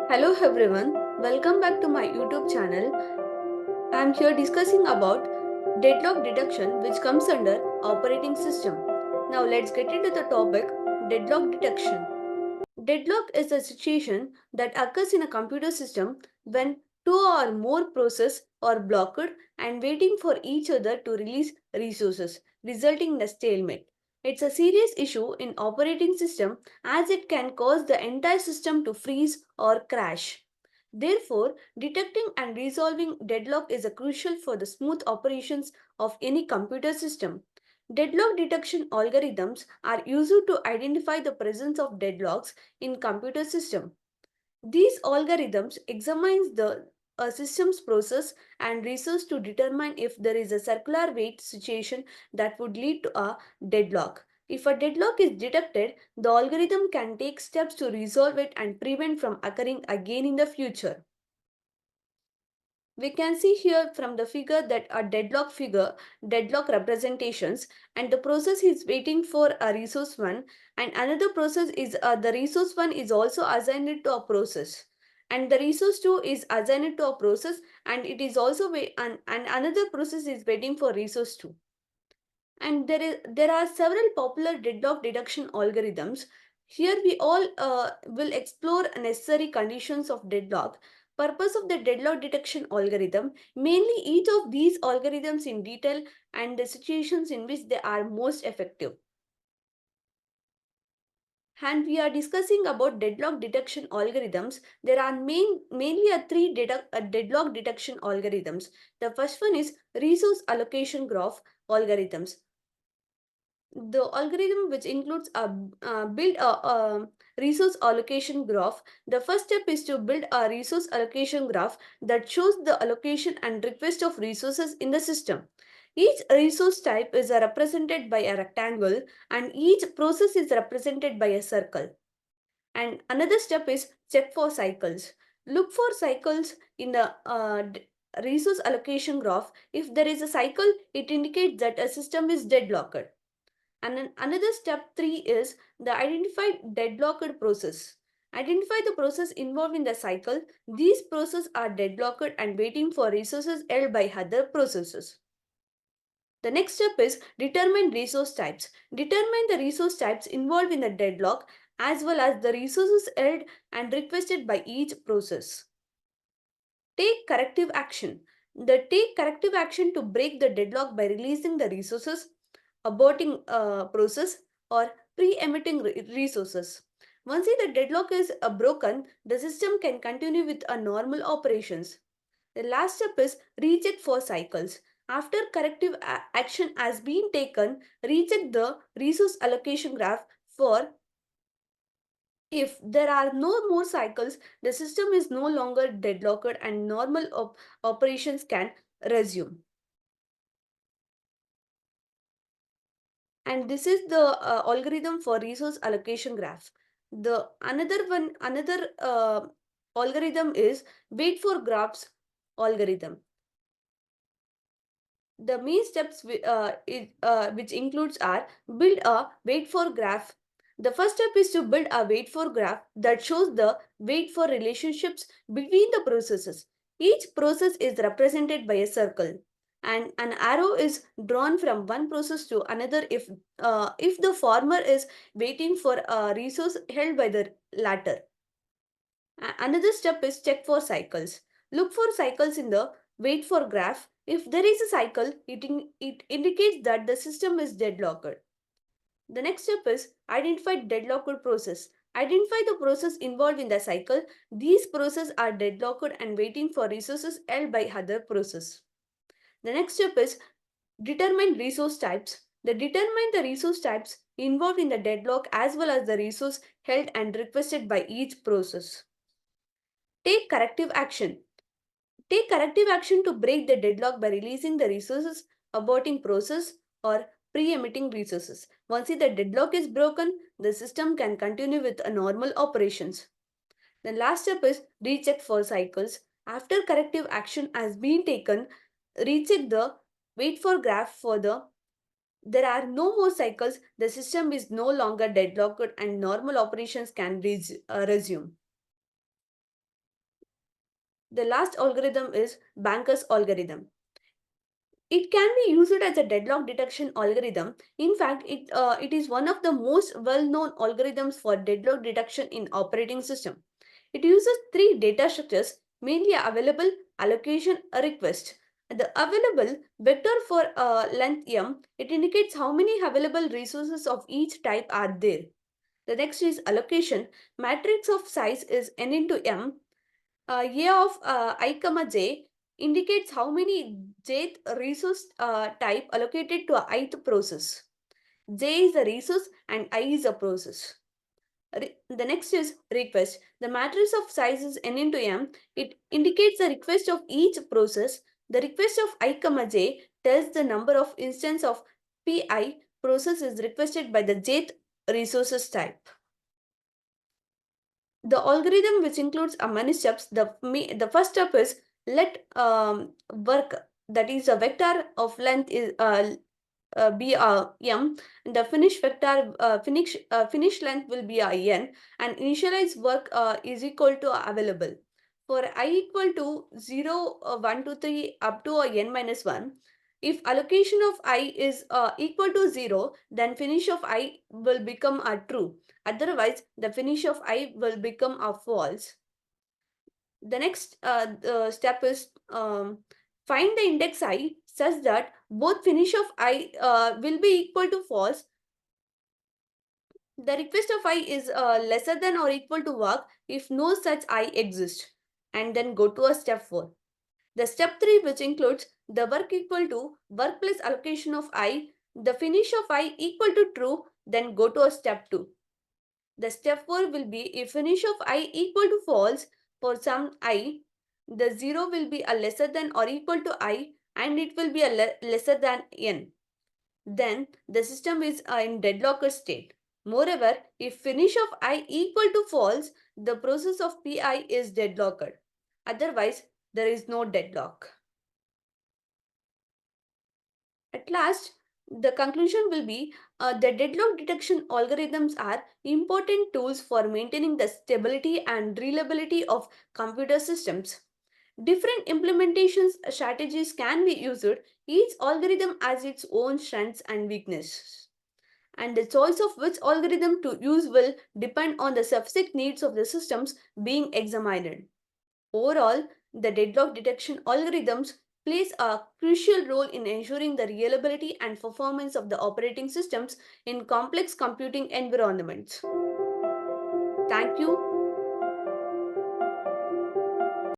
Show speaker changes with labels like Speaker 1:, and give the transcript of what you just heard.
Speaker 1: Hello everyone, welcome back to my YouTube channel. I am here discussing about deadlock detection which comes under operating system. Now let's get into the topic deadlock detection. Deadlock is a situation that occurs in a computer system when two or more processes are blocked and waiting for each other to release resources, resulting in a stalemate. It's a serious issue in operating system as it can cause the entire system to freeze or crash. Therefore, detecting and resolving deadlock is a crucial for the smooth operations of any computer system. Deadlock detection algorithms are used to identify the presence of deadlocks in computer system. These algorithms examine the system's process and research to determine if there is a circular wait situation that would lead to a deadlock. If a deadlock is detected, the algorithm can take steps to resolve it and prevent from occurring again in the future. We can see here from the figure that a deadlock representations, and the process is waiting for a resource one, and another process is the resource one is also assigned to a process, and the resource two is assigned to a process, and it is also and another process is waiting for resource two. And there are several popular deadlock detection algorithms. Here we all will explore necessary conditions of deadlock, purpose of the deadlock detection algorithm, mainly each of these algorithms in detail, and the situations in which they are most effective. And we are discussing about deadlock detection algorithms. There are mainly deadlock detection algorithms. The first one is resource allocation graph algorithms. The algorithm which includes a build a resource allocation graph. The first step is to build a resource allocation graph that shows the allocation and request of resources in the system. Each resource type is represented by a rectangle, and each process is represented by a circle. And another step is check for cycles. Look for cycles in the resource allocation graph. If there is a cycle, it indicates that a system is deadlocked. And then another step 3 is the identified deadlocked process. Identify the process involved in the cycle. These processes are deadlocked and waiting for resources held by other processes. The next step is determine resource types. Determine the resource types involved in the deadlock as well as the resources held and requested by each process. Take corrective action. Take corrective action to break the deadlock by releasing the resources, aborting a process, or pre-emitting resources. Once the deadlock is broken, the system can continue with a normal operations. The last step is recheck for cycles. After corrective action has been taken, recheck the resource allocation graph for if there are no more cycles, the system is no longer deadlocked and normal operations can resume. And this is the algorithm for resource allocation graph. The another algorithm is wait for graphs algorithm. The main steps which includes are build a wait for graph. The first step is to build a wait for graph that shows the wait for relationships between the processes. Each process is represented by a circle, and an arrow is drawn from one process to another if the former is waiting for a resource held by the latter. Another step is check for cycles. Look for cycles in the wait for graph. If there is a cycle, it indicates that the system is deadlocked. The next step is identify deadlocked process. Identify the process involved in the cycle. These processes are deadlocked and waiting for resources held by other process. The next step is determine resource types. Determine the resource types involved in the deadlock as well as the resource held and requested by each process. Take corrective action. Take corrective action to break the deadlock by releasing the resources, aborting process, or pre-emitting resources. Once the deadlock is broken, the system can continue with a normal operations. The last step is recheck for cycles. After corrective action has been taken, recheck the wait for graph for the there are no more cycles, the system is no longer deadlocked and normal operations can resume. The last algorithm is Banker's algorithm. It can be used as a deadlock detection algorithm. In fact, it is one of the most well-known algorithms for deadlock detection in operating system. It uses three data structures mainly available, allocation, a request. The available vector for length m, it indicates how many available resources of each type are there. The next is allocation. Matrix of size is n into m. A of I comma j indicates how many jth resource type allocated to a ith process. J is a resource and I is a process. The next is request. The matrix of size is n into m. It indicates the request of each process. The request of I comma j tells the number of instance of pi process is requested by the jth resources type. The algorithm, which includes many steps, the first step is let work, that is a vector of length is be m, and the finish length will be n, and initialize work is equal to available. For I equal to 0, 1, 2, 3 up to n minus 1, if allocation of I is equal to 0, then finish of I will become a true. Otherwise, the finish of I will become a false. The next step is find the index I such that both finish of I will be equal to false. The request of I is lesser than or equal to work if no such I exists. And then go to a step 4. The step 3, which includes the work equal to work plus allocation of I, the finish of I equal to true, then go to a step 2. The step 4 will be if finish of I equal to false for some I, the 0 will be a lesser than or equal to I and it will be a lesser than n. Then the system is in deadlocker state. Moreover, if finish of I equal to false, the process of Pi is deadlocked. Otherwise, there is no deadlock. At last, the conclusion will be the deadlock detection algorithms are important tools for maintaining the stability and reliability of computer systems. Different implementations strategies can be used. Each algorithm has its own strengths and weaknesses. And the choice of which algorithm to use will depend on the specific needs of the systems being examined. Overall, the deadlock detection algorithms plays a crucial role in ensuring the reliability and performance of the operating systems in complex computing environments. Thank you.